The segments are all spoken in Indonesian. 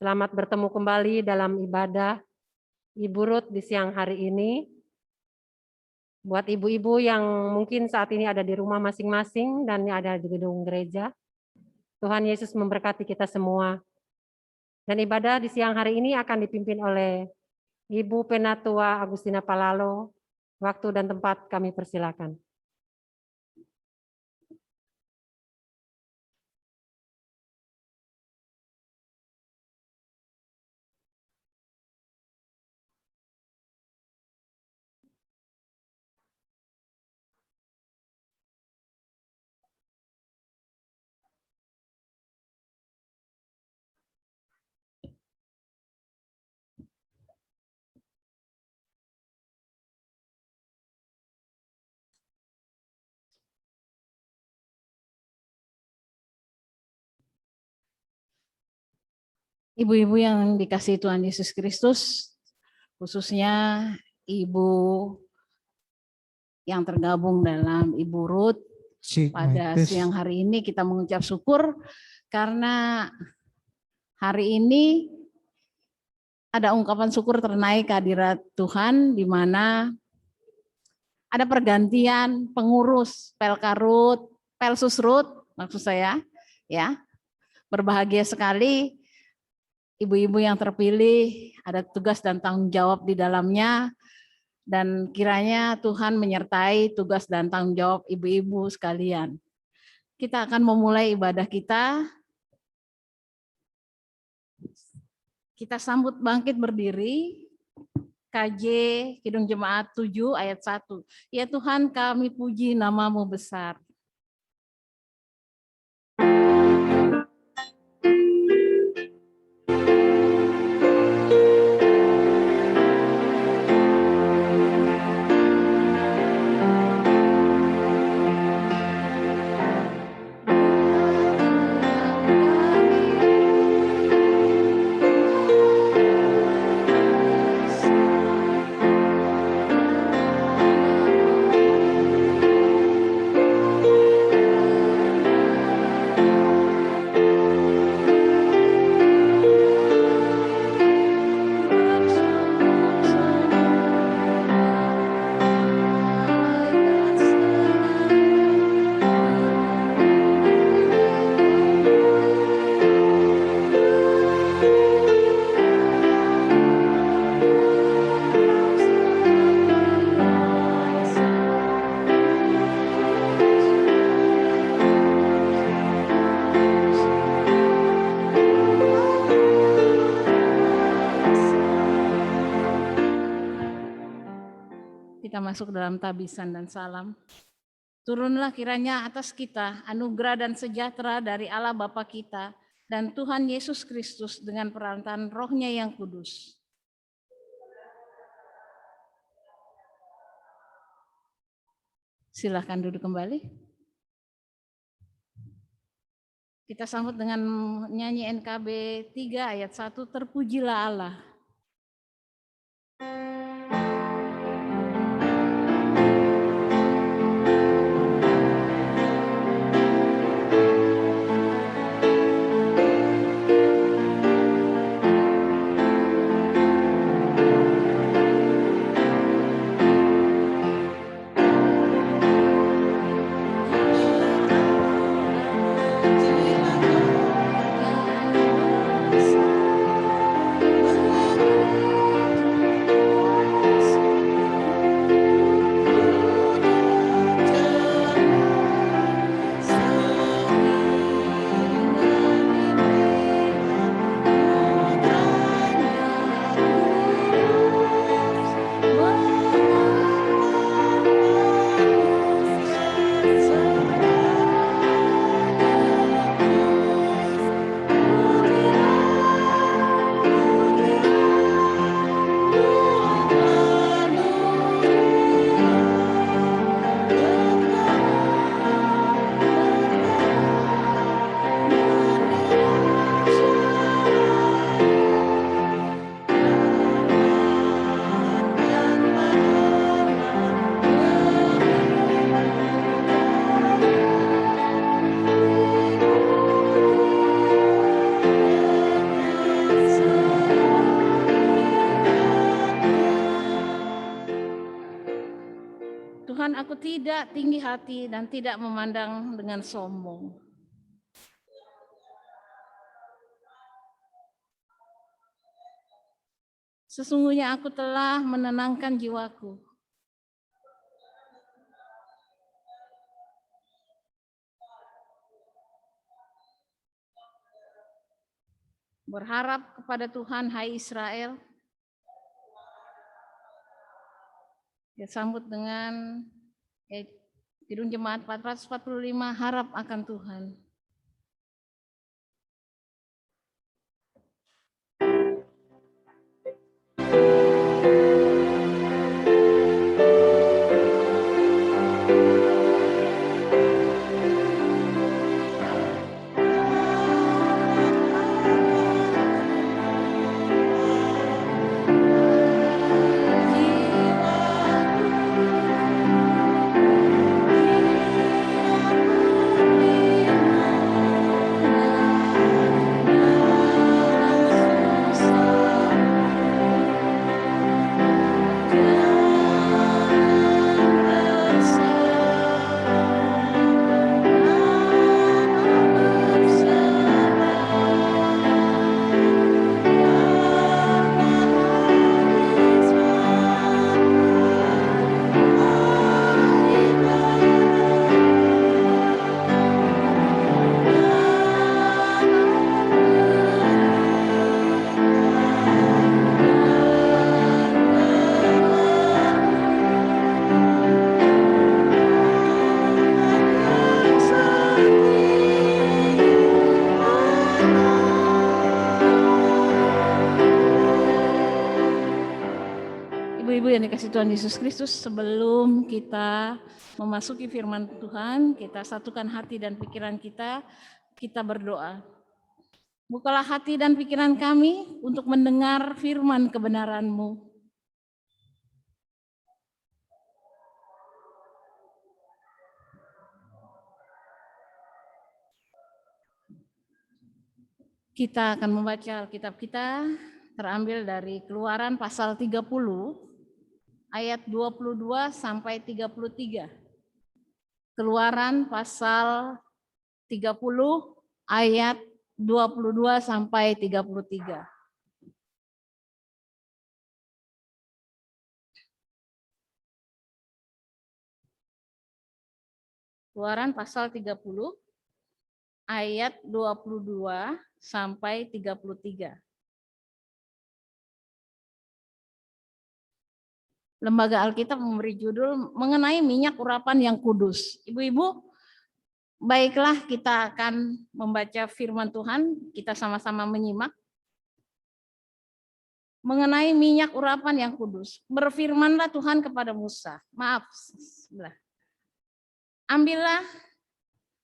Selamat bertemu kembali dalam ibadah Ibu Ruth di siang hari ini. Buat ibu-ibu yang mungkin saat ini ada di rumah masing-masing dan ada di gedung gereja, Tuhan Yesus memberkati kita semua. Dan ibadah di siang hari ini akan dipimpin oleh Ibu Penatua Agustina Palalo. Waktu dan tempat kami persilakan. Ibu-ibu yang dikasihi Tuhan Yesus Kristus, khususnya ibu yang tergabung dalam Ibu Ruth, pada siang hari ini kita mengucap syukur karena hari ini ada ungkapan syukur ternaik kehadirat Tuhan, di mana ada pergantian pengurus Pelkarut, Pelsusrut maksud saya, ya. Berbahagia sekali ibu-ibu yang terpilih, ada tugas dan tanggung jawab di dalamnya, dan kiranya Tuhan menyertai tugas dan tanggung jawab ibu-ibu sekalian. Kita akan memulai ibadah kita. Kita sambut bangkit berdiri, KJ Kidung Jemaat 7 ayat 1. Ya Tuhan, kami puji nama-Mu besar. Kita masuk dalam tabisan dan salam. Turunlah kiranya atas kita anugerah dan sejahtera dari Allah Bapa kita dan Tuhan Yesus Kristus dengan perantaraan Roh-Nya yang kudus. Silahkan duduk kembali. Kita sambut dengan nyanyi NKB 3 ayat 1, terpujilah Allah. tidak tinggi hati dan tidak memandang dengan sombong. Sesungguhnya aku telah menenangkan jiwaku. Berharap kepada Tuhan, hai Israel. Kita sambut dengan Kidung Jemaat 445, harap akan Tuhan. Ibu-ibu yang dikasihi Tuhan Yesus Kristus, sebelum kita memasuki firman Tuhan, kita satukan hati dan pikiran kita berdoa. Bukalah hati dan pikiran kami untuk mendengar firman kebenaran-Mu. Kita akan membaca Alkitab kita terambil dari Keluaran pasal 30 ayat 22 sampai 33. Keluaran pasal 30 ayat 22 sampai 33. Keluaran pasal 30 ayat 22 sampai 33. Lembaga Alkitab memberi judul mengenai minyak urapan yang kudus. Ibu-ibu, baiklah kita akan membaca firman Tuhan, kita sama-sama menyimak. Mengenai minyak urapan yang kudus. Berfirmanlah Tuhan kepada Musa. Maaf, sebelah. Ambillah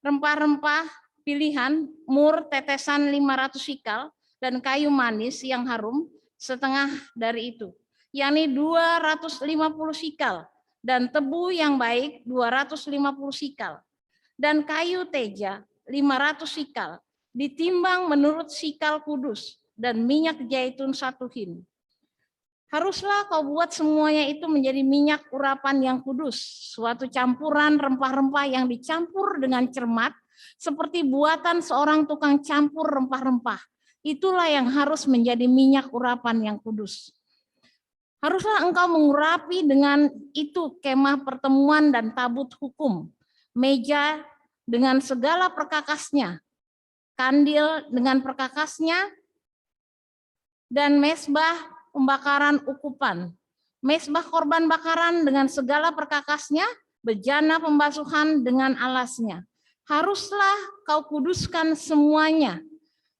rempah-rempah pilihan, mur tetesan 500 sikal, dan kayu manis yang harum setengah dari itu, yakni 250 sikal, dan tebu yang baik 250 sikal, dan kayu teja 500 sikal, ditimbang menurut sikal kudus, dan minyak zaitun 1 hin. Haruslah kau buat semuanya itu menjadi minyak urapan yang kudus, suatu campuran rempah-rempah yang dicampur dengan cermat, seperti buatan seorang tukang campur rempah-rempah. Itulah yang harus menjadi minyak urapan yang kudus. Haruslah engkau mengurapi dengan itu kemah pertemuan dan tabut hukum, meja dengan segala perkakasnya, kandil dengan perkakasnya, dan mesbah pembakaran ukupan, mesbah korban bakaran dengan segala perkakasnya, bejana pembasuhan dengan alasnya. Haruslah kau kuduskan semuanya,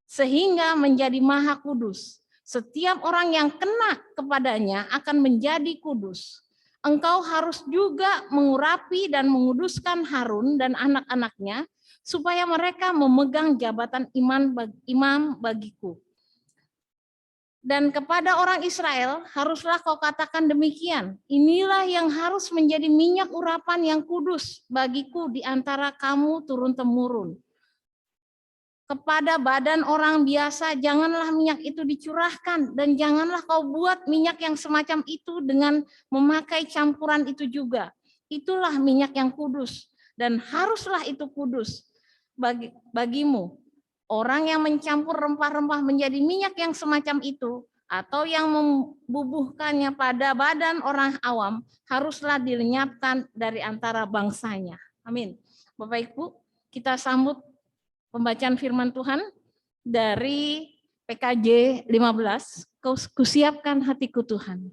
sehingga menjadi maha kudus. Setiap orang yang kena kepadanya akan menjadi kudus. Engkau harus juga mengurapi dan menguduskan Harun dan anak-anaknya, supaya mereka memegang jabatan imam bagiku. Dan kepada orang Israel haruslah kau katakan demikian, inilah yang harus menjadi minyak urapan yang kudus bagiku di antara kamu turun-temurun. Kepada badan orang biasa janganlah minyak itu dicurahkan, dan janganlah kau buat minyak yang semacam itu dengan memakai campuran itu juga. itulah minyak yang kudus dan haruslah itu kudus bagimu. Orang yang mencampur rempah-rempah menjadi minyak yang semacam itu atau yang membubuhkannya pada badan orang awam haruslah dilenyapkan dari antara bangsanya. Amin. Bapak Ibu, kita sambut pembacaan firman Tuhan dari PKJ 15, Kusiapkan hatiku Tuhan.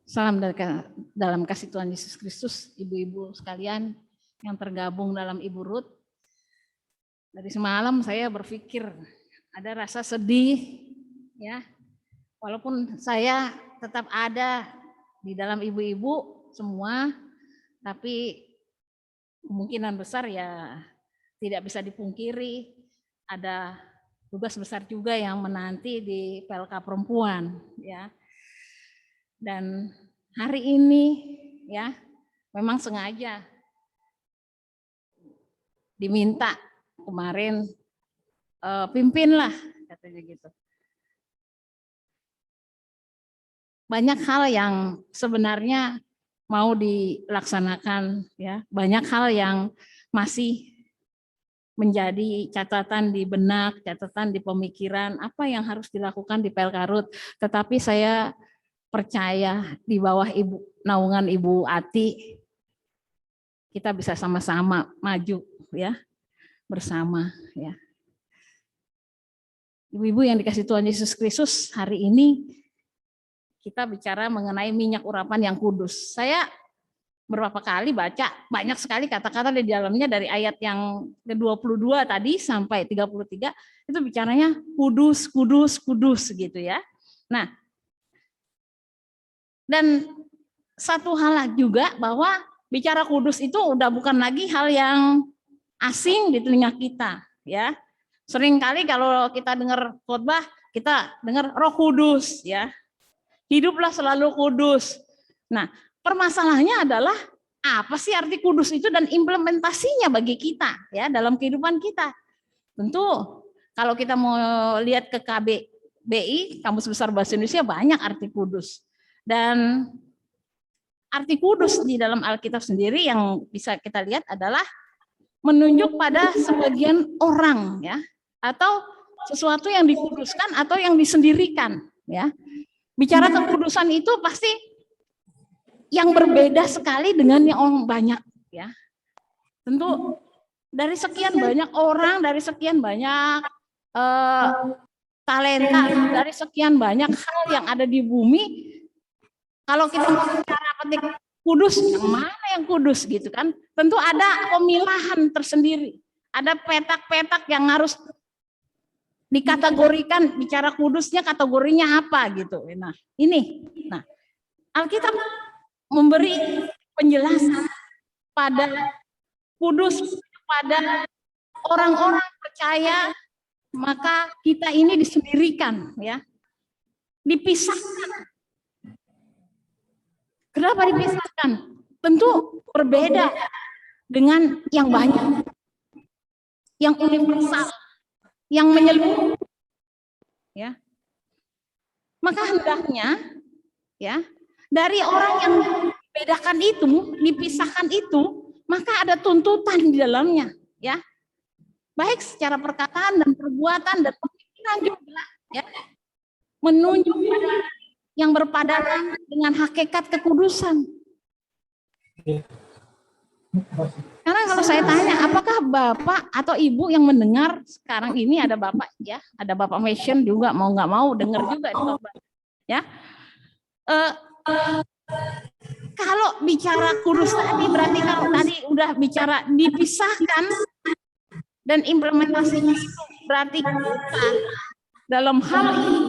Salam dalam kasih Tuhan Yesus Kristus, ibu-ibu sekalian yang tergabung dalam Ibu Ruth. Dari semalam saya berpikir ada rasa sedih, ya. Walaupun saya tetap ada di dalam ibu-ibu semua, tapi kemungkinan besar ya tidak bisa dipungkiri ada tugas besar juga yang menanti di PLK Perempuan, ya. Dan hari ini ya memang sengaja diminta kemarin pimpinlah katanya gitu. Banyak hal yang sebenarnya mau dilaksanakan, ya. Banyak hal yang masih menjadi catatan di benak, catatan di pemikiran apa yang harus dilakukan di PLK Ruth. Tetapi saya percaya di bawah naungan Ibu Ati kita bisa sama-sama maju, ya, bersama, ya. Ibu-ibu yang dikasih Tuhan Yesus Kristus, hari ini kita bicara mengenai minyak urapan yang kudus. Saya beberapa kali baca banyak sekali kata-kata di dalamnya, dari ayat yang ke-22 tadi sampai 33 itu bicaranya kudus, kudus, kudus gitu, ya. Nah, dan satu hal juga bahwa bicara kudus itu udah bukan lagi hal yang asing di telinga kita, ya. Seringkali kalau kita dengar khotbah, kita dengar Roh Kudus, ya. Hiduplah selalu kudus. Nah, permasalahannya adalah apa sih arti kudus itu dan implementasinya bagi kita, ya, dalam kehidupan kita. Tentu kalau kita mau lihat ke KBBI, Kamus Besar Bahasa Indonesia, banyak arti kudus. Dan arti kudus di dalam Alkitab sendiri yang bisa kita lihat adalah menunjuk pada sebagian orang, ya, atau sesuatu yang dikuduskan atau yang disendirikan, ya. Bicara kekudusan itu pasti yang berbeda sekali dengan yang orang banyak, ya. Tentu dari sekian banyak orang, dari sekian banyak talenta, dari sekian banyak hal yang ada di bumi, kalau kita mau bicara petik kudus, yang mana yang kudus gitu kan? Tentu ada pemilahan tersendiri, ada petak-petak yang harus dikategorikan. Bicara kudusnya kategorinya apa gitu. Nah, nah Alkitab memberi penjelasan pada kudus pada orang-orang percaya, maka kita ini disendirikan, ya, dipisahkan. Kenapa dipisahkan? Tentu berbeda dengan yang banyak, yang universal, yang menyeluruh, ya. Maka hendaknya, ya, dari orang yang dibedakan itu, dipisahkan itu, maka ada tuntutan di dalamnya, ya. Baik secara perkataan dan perbuatan dan pemikiran juga, ya. Menunjuk pada yang berpadanan dengan hakikat kekudusan. Karena kalau saya tanya, apakah Bapak atau Ibu yang mendengar sekarang ini, ada Bapak, ya, ada Bapak Mission juga, mau nggak mau dengar juga, ya. Kalau bicara kudus tadi, berarti kalau tadi udah bicara dipisahkan dan implementasinya itu berarti kita dalam hal ini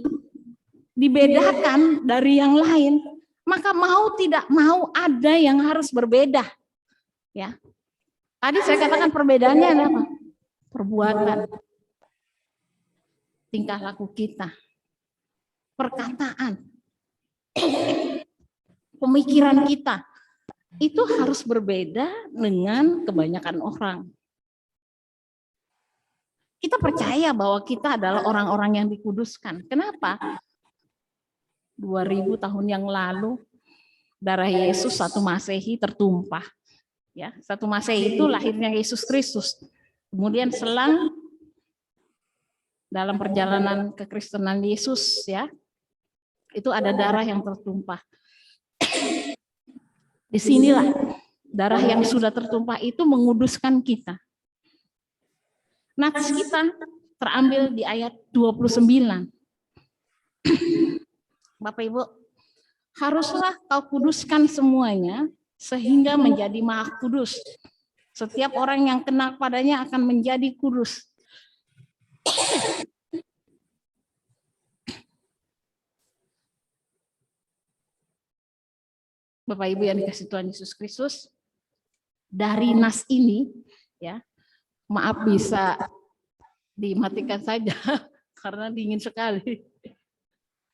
dibedakan dari yang lain, maka mau tidak mau ada yang harus berbeda, ya. Tadi saya katakan perbedaannya adalah apa? Perbuatan, tingkah laku kita, perkataan, pemikiran kita, itu harus berbeda dengan kebanyakan orang. Kita percaya bahwa kita adalah orang-orang yang dikuduskan. Kenapa? 2000 tahun yang lalu darah Yesus 1 Masehi tertumpah, ya. 1 Masehi itu lahirnya Yesus Kristus. Kemudian selang dalam perjalanan kekristenan Yesus, ya, itu ada darah yang tertumpah. Disinilah darah yang sudah tertumpah itu menguduskan kita. Nats kita terambil di ayat 29. Bapak Ibu, haruslah kau kuduskan semuanya sehingga menjadi maha kudus. Setiap orang yang kenal padanya akan menjadi kudus. Bapak Ibu yang dikasih Tuhan Yesus Kristus, dari nas ini, ya, maaf bisa dimatikan saja karena dingin sekali.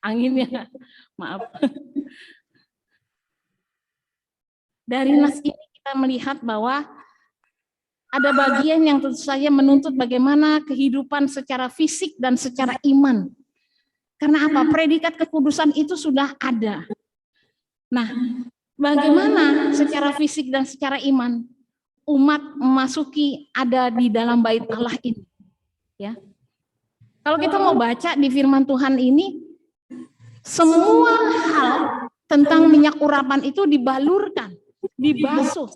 Anginnya, maaf. Dari nas ini kita melihat bahwa ada bagian yang tentu saja menuntut bagaimana kehidupan secara fisik dan secara iman. Karena apa? Predikat kekudusan itu sudah ada. Nah, bagaimana secara fisik dan secara iman umat memasuki ada di dalam bait Allah ini, ya. Kalau kita mau baca di firman Tuhan ini, semua hal tentang minyak urapan itu dibalurkan, dibasuh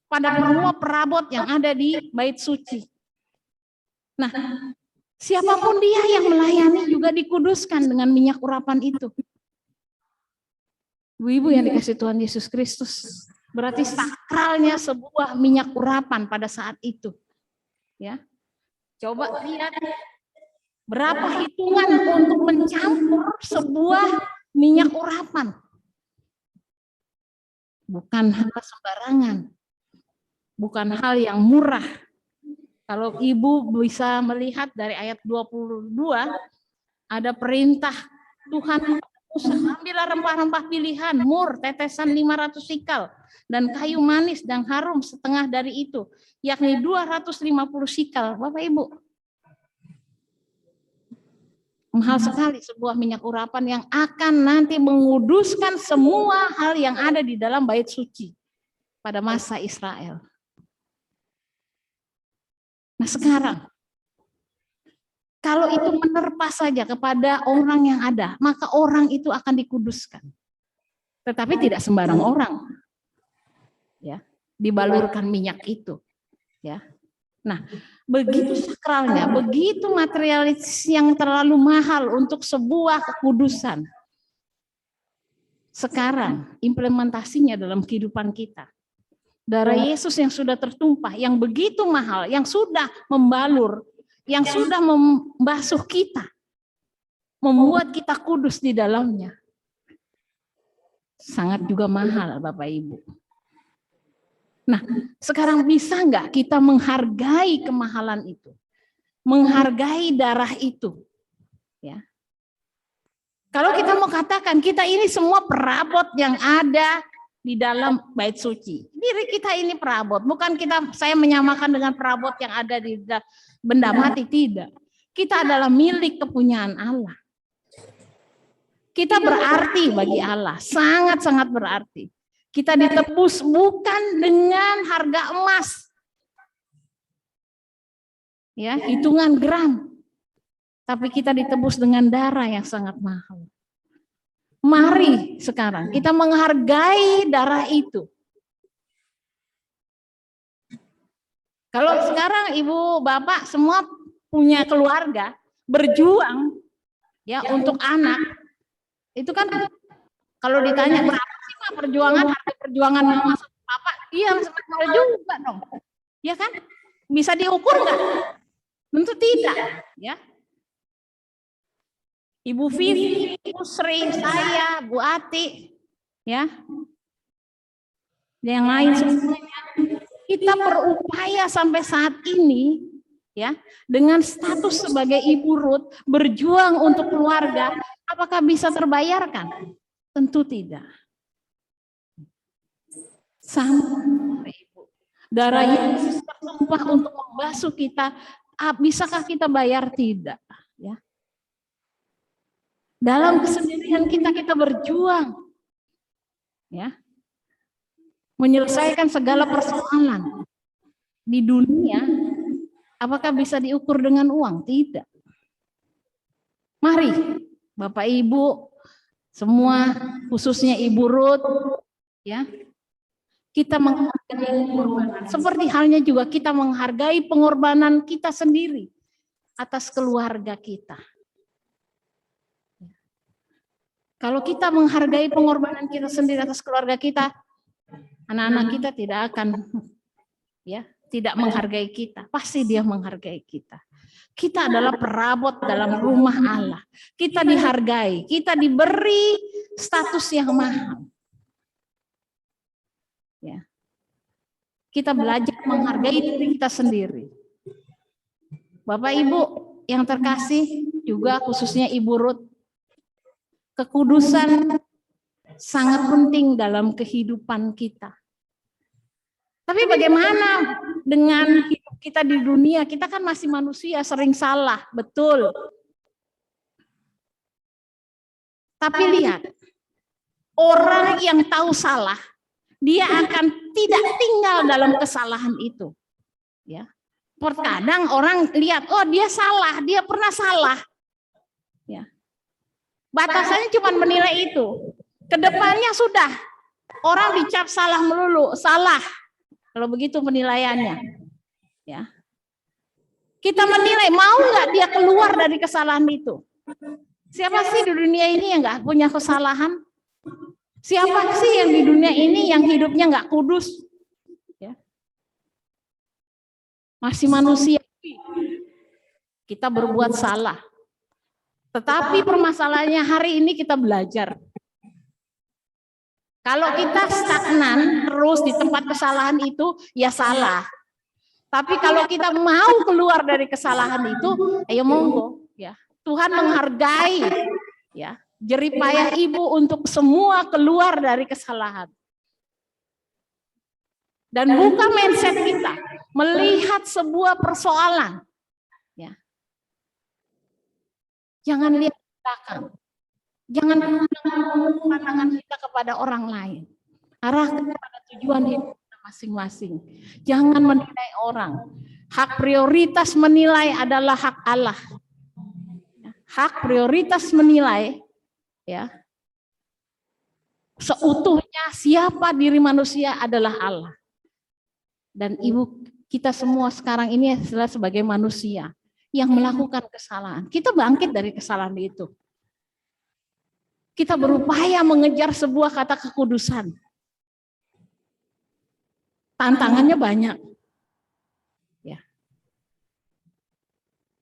pada semua perabot yang ada di bait suci. Nah, siapapun dia yang melayani juga dikuduskan dengan minyak urapan itu. Ibu-ibu yang dikasih Tuhan Yesus Kristus, berarti sakralnya sebuah minyak urapan pada saat itu, ya. Coba lihat berapa hitungan untuk mencampur sebuah minyak urapan. Bukan hal sembarangan, bukan hal yang murah. Kalau Ibu bisa melihat dari ayat 22, ada perintah Tuhan, ambillah rempah-rempah pilihan, mur, tetesan 500 sikal, dan kayu manis dan harum setengah dari itu, yakni 250 sikal. Bapak Ibu, Mahal sekali sebuah minyak urapan yang akan nanti menguduskan semua hal yang ada di dalam bait suci pada masa Israel. Nah sekarang, kalau itu menerpa saja kepada orang yang ada, maka orang itu akan dikuduskan. Tetapi tidak sembarang orang, ya, dibalurkan minyak itu, ya. Nah, begitu sakralnya, begitu materialis yang terlalu mahal untuk sebuah kekudusan. Sekarang implementasinya dalam kehidupan kita. Darah Yesus yang sudah tertumpah, yang begitu mahal, yang sudah membalur, yang sudah membasuh kita, membuat kita kudus di dalamnya. Sangat juga mahal, Bapak Ibu. Nah, sekarang bisa nggak kita menghargai kemahalan itu? Menghargai darah itu? Ya. Kalau kita mau katakan, kita ini semua perabot yang ada di dalam bait suci. Diri kita ini perabot, bukan saya menyamakan dengan perabot yang ada di benda mati, tidak. Kita adalah milik kepunyaan Allah. Kita berarti bagi Allah, sangat-sangat berarti. Kita ditebus bukan dengan harga emas, ya, hitungan gram, tapi kita ditebus dengan darah yang sangat mahal. Mari sekarang kita menghargai darah itu. Kalau sekarang ibu bapak semua punya keluarga, berjuang ya untuk anak, itu kan kalau ditanya berapa sih Pak perjuangan, harga perjuangan mama sama bapak, iya mahal juga dong, ya kan? Bisa diukur nggak? Tentu tidak, ya. Ibu Vivi, Ibu Sri, saya, Bu Ati, ya, yang lain semuanya, kita berupaya sampai saat ini, ya, dengan status sebagai Ibu Ruth, berjuang untuk keluarga, apakah bisa terbayarkan? Tentu tidak. Sama Ibu, darah Yesus tertumpah untuk membasuh kita, bisakah kita bayar? Tidak, ya. Dalam kesendirian kita berjuang, ya, menyelesaikan segala persoalan di dunia. Apakah bisa diukur dengan uang? Tidak. Mari, Bapak Ibu, semua, khususnya Ibu Ruth, ya, kita menghargai pengorbanan. Seperti halnya juga kita menghargai pengorbanan kita sendiri atas keluarga kita. Kalau kita menghargai pengorbanan kita sendiri atas keluarga kita, anak-anak kita tidak akan, ya, tidak menghargai kita. Pasti dia menghargai kita. Kita adalah perabot dalam rumah Allah. Kita dihargai, kita diberi status yang mahal. Ya. Kita belajar menghargai diri kita sendiri. Bapak Ibu yang terkasih, juga khususnya Ibu Ruth, kekudusan sangat penting dalam kehidupan kita. Tapi bagaimana dengan hidup kita di dunia? Kita kan masih manusia, sering salah, betul. Tapi lihat, orang yang tahu salah, dia akan tidak tinggal dalam kesalahan itu. Ya. Terkadang orang lihat, oh dia salah, dia pernah salah. Ya. Batasannya cuma menilai itu. Kedepannya sudah, orang dicap salah melulu, salah. Kalau begitu penilaiannya. Ya. Kita menilai, mau nggak dia keluar dari kesalahan itu? Siapa sih di dunia ini yang nggak punya kesalahan? Siapa sih yang di dunia ini yang hidupnya nggak kudus? Ya. Masih manusia. Kita berbuat salah. Tetapi permasalahannya hari ini kita belajar. Kalau kita stagnan terus di tempat kesalahan itu, ya salah. Tapi kalau kita mau keluar dari kesalahan itu, ayo monggo. Ya. Tuhan menghargai, ya, jerih payah ibu untuk semua keluar dari kesalahan. Dan buka mindset kita, melihat sebuah persoalan. Ya. Jangan lihat ke belakang. Jangan pandangan kita kepada orang lain. Arahkan pada tujuan hidup kita masing-masing. Jangan menilai orang. Hak prioritas menilai adalah hak Allah. Hak prioritas menilai, ya, seutuhnya siapa diri manusia adalah Allah. Dan Ibu, kita semua sekarang ini adalah sebagai manusia yang melakukan kesalahan. Kita bangkit dari kesalahan itu. Kita berupaya mengejar sebuah kata kekudusan. Tantangannya banyak. Ya.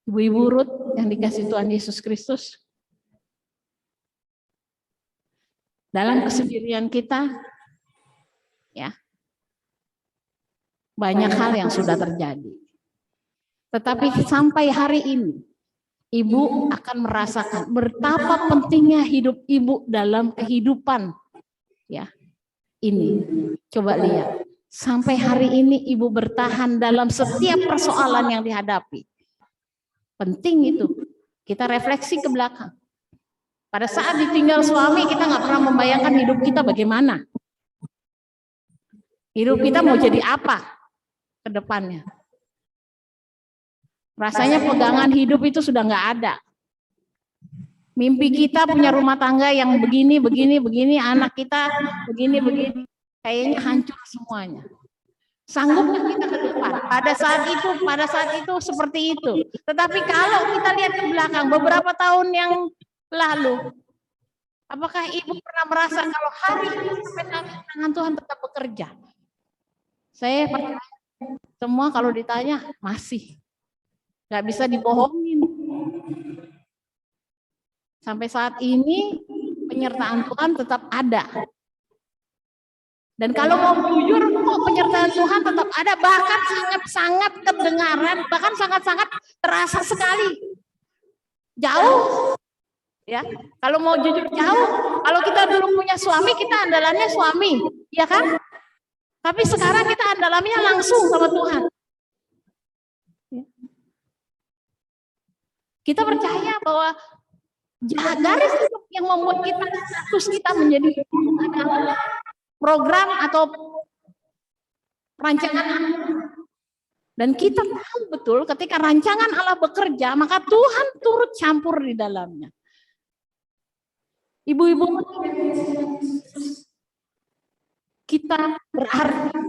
Ibu-ibu Ruth yang dikasih Tuhan Yesus Kristus, dalam kesendirian kita, ya, banyak hal yang sudah terjadi. Tetapi sampai hari ini, Ibu akan merasakan betapa pentingnya hidup Ibu dalam kehidupan, ya. Ini, coba lihat, sampai hari ini Ibu bertahan dalam setiap persoalan yang dihadapi. Penting itu. Kita refleksi ke belakang. Pada saat ditinggal suami, kita nggak pernah membayangkan hidup kita bagaimana. Hidup kita mau jadi apa ke depannya. Rasanya pegangan hidup itu sudah nggak ada. Mimpi kita punya rumah tangga yang begini, anak kita begini. Kayaknya hancur semuanya. Sanggupkah kita ke depan? Pada saat itu seperti itu. Tetapi kalau kita lihat ke belakang beberapa tahun yang lalu, apakah Ibu pernah merasa kalau hari ini sampai saat ini tangan Tuhan tetap bekerja? Saya percaya semua kalau ditanya masih. Nggak bisa dibohongin. Sampai saat ini penyertaan Tuhan tetap ada. Dan kalau mau jujur, kok penyertaan Tuhan tetap ada, bahkan sangat-sangat kedengaran, bahkan sangat-sangat terasa sekali. Jauh. Ya, kalau mau jujur jauh, kalau kita dulu punya suami, kita andalannya suami, ya kan? Tapi sekarang kita andalannya langsung sama Tuhan. Kita percaya bahwa garis yang membuat kita status kita menjadi adalah program atau rancangan Allah. Dan kita tahu betul ketika rancangan Allah bekerja, maka Tuhan turut campur di dalamnya. Ibu-ibu, kita berarti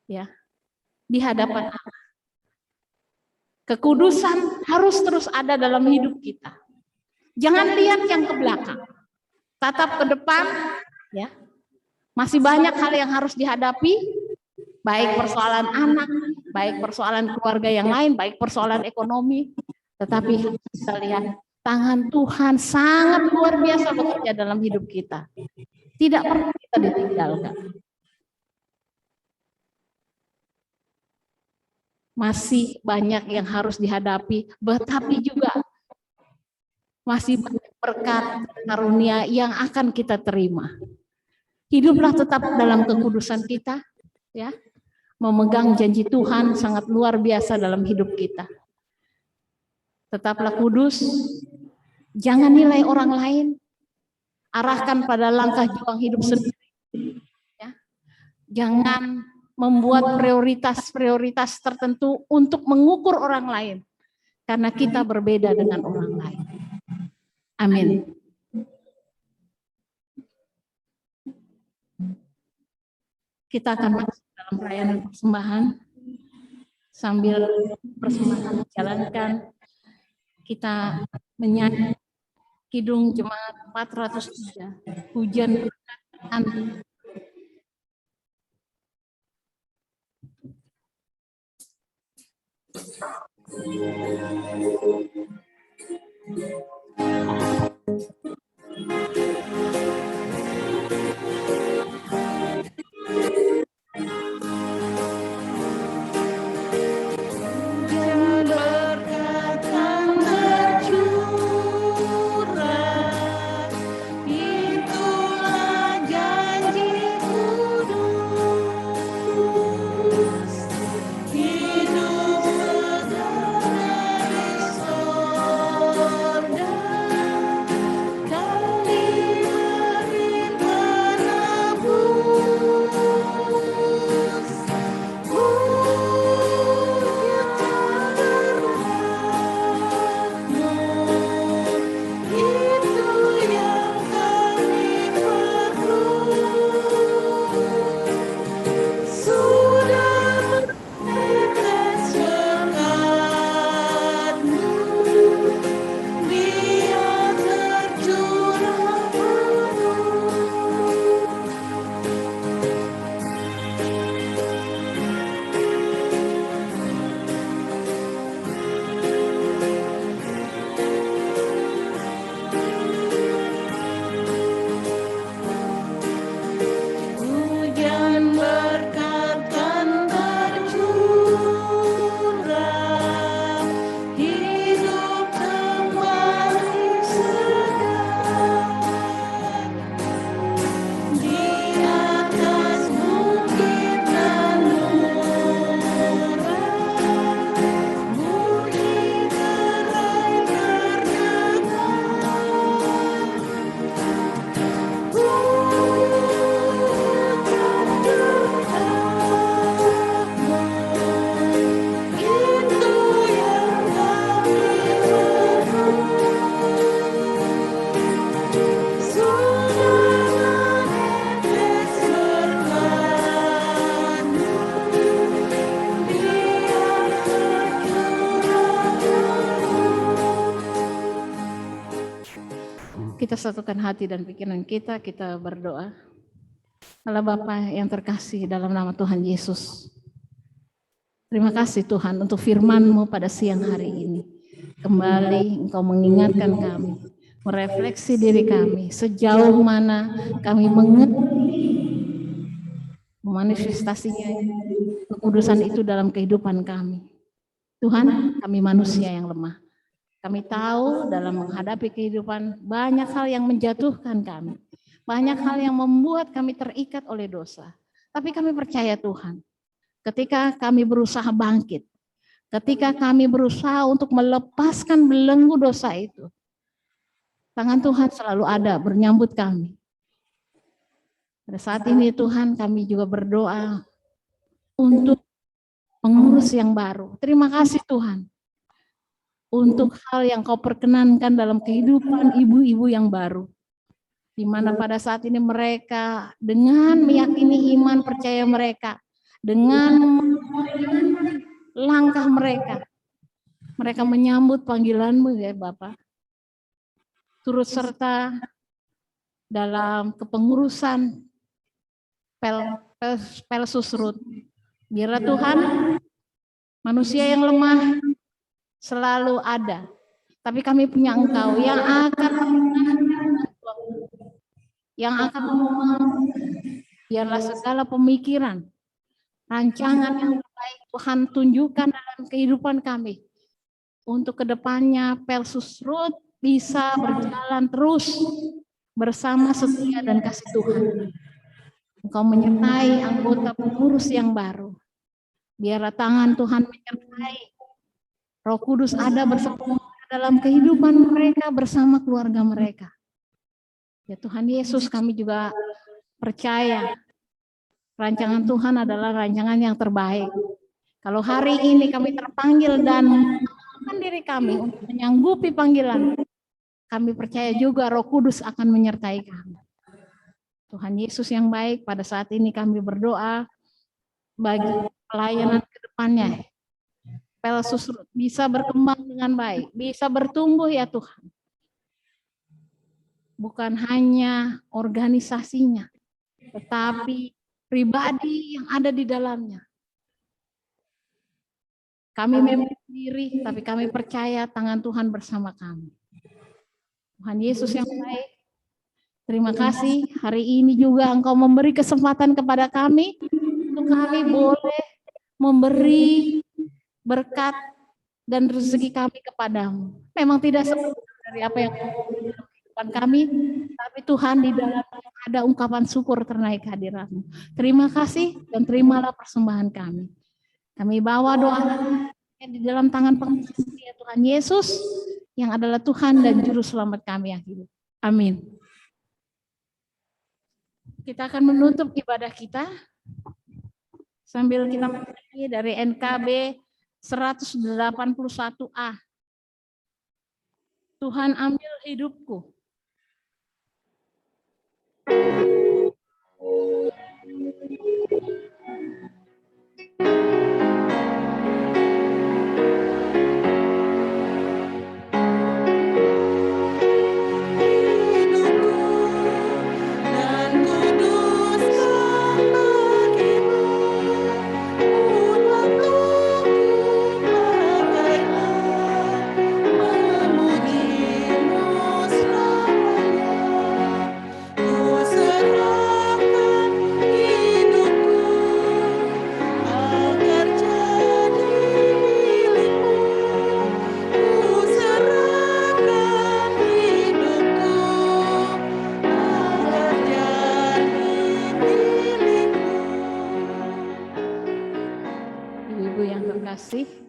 ya di hadapan Allah. Kekudusan harus terus ada dalam hidup kita. Jangan lihat yang ke belakang. Tatap ke depan, ya. Masih banyak hal yang harus dihadapi, baik persoalan anak, baik persoalan keluarga yang lain, baik persoalan ekonomi. Tetapi kita lihat tangan Tuhan sangat luar biasa bekerja dalam hidup kita. Tidak pernah kita ditinggalkan. Masih banyak yang harus dihadapi, tetapi juga masih banyak berkat karunia yang akan kita terima. Hiduplah tetap dalam kekudusan kita, ya, memegang janji Tuhan sangat luar biasa dalam hidup kita. Tetaplah kudus, jangan nilai orang lain, arahkan pada langkah juang hidup sendiri. Ya. Jangan membuat prioritas-prioritas tertentu untuk mengukur orang lain, karena kita berbeda dengan orang lain. Amin. Kita akan masuk dalam perayaan persembahan. Sambil persembahan dijalankan, kita menyanyi Kidung Jemaat 403, Hujan Berkat Anak. Hidup segera di sorga. Kita satukan hati dan pikiran kita berdoa. Allah Bapa yang terkasih dalam nama Tuhan Yesus. Terima kasih Tuhan untuk firman-Mu pada siang hari ini. Kembali Engkau mengingatkan kami, merefleksi diri kami, sejauh mana kami mengerti manifestasinya kekudusan itu dalam kehidupan kami. Tuhan, kami manusia yang lemah. Kami tahu dalam menghadapi kehidupan banyak hal yang menjatuhkan kami. Banyak hal yang membuat kami terikat oleh dosa. Tapi kami percaya Tuhan, ketika kami berusaha bangkit, ketika kami berusaha untuk melepaskan belenggu dosa itu, tangan Tuhan selalu ada bernyambut kami. Pada saat ini Tuhan, kami juga berdoa untuk pengurus yang baru. Terima kasih Tuhan untuk hal yang Kau perkenankan dalam kehidupan ibu-ibu yang baru. Di mana pada saat ini mereka dengan meyakini iman percaya mereka, dengan langkah mereka menyambut panggilan-Mu ya Bapak. Turut serta dalam kepengurusan Pelsusrut. Biarlah Tuhan, manusia yang lemah selalu ada. Tapi kami punya Engkau yang akan biarlah segala pemikiran, rancangan yang terbaik Tuhan tunjukkan dalam kehidupan kami. Untuk kedepannya Pelsusrut bisa berjalan terus bersama setia dan kasih Tuhan. Engkau menyertai anggota pengurus yang baru. Biarlah tangan Tuhan menyertai. Roh Kudus ada bersama dalam kehidupan mereka bersama keluarga mereka. Ya Tuhan Yesus, kami juga percaya rancangan Tuhan adalah rancangan yang terbaik. Kalau hari ini kami terpanggil dan menempatkan diri kami untuk menyanggupi panggilan, kami percaya juga Roh Kudus akan menyertai kami. Tuhan Yesus yang baik, pada saat ini kami berdoa bagi pelayanan ke depannya. Pelsusrut bisa berkembang dengan baik, bisa bertumbuh ya Tuhan. Bukan hanya organisasinya, tetapi pribadi yang ada di dalamnya. Kami memang sendiri, tapi kami percaya tangan Tuhan bersama kami. Tuhan Yesus yang baik, terima kasih hari ini juga Engkau memberi kesempatan kepada kami untuk kami boleh memberi berkat dan rezeki kami kepadamu. Memang tidak seperti dari apa yang kehidupan kami, tapi Tuhan di dalam ada ungkapan syukur ternaik hadirat-Mu. Terima kasih dan terimalah persembahan kami. Kami bawa doa di dalam tangan pengasih ya Tuhan Yesus yang adalah Tuhan dan Juru Selamat kami yang hidup. Amin. Kita akan menutup ibadah kita sambil kita menyanyi dari NKB 181A. Tuhan ambil hidupku.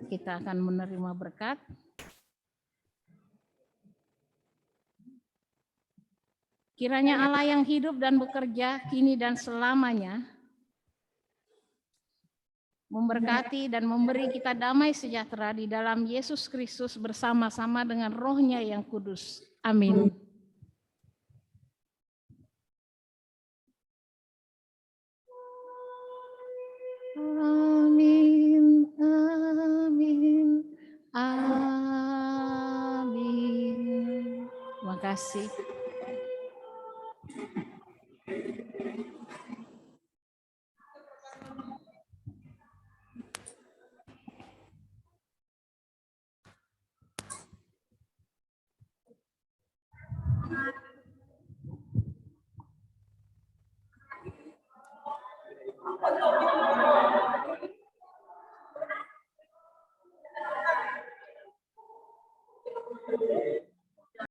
Kita akan menerima berkat. Kiranya Allah yang hidup dan bekerja kini dan selamanya memberkati dan memberi kita damai sejahtera di dalam Yesus Kristus bersama-sama dengan Roh-Nya yang kudus. Amin. Amin, amin, amin. Terima kasih.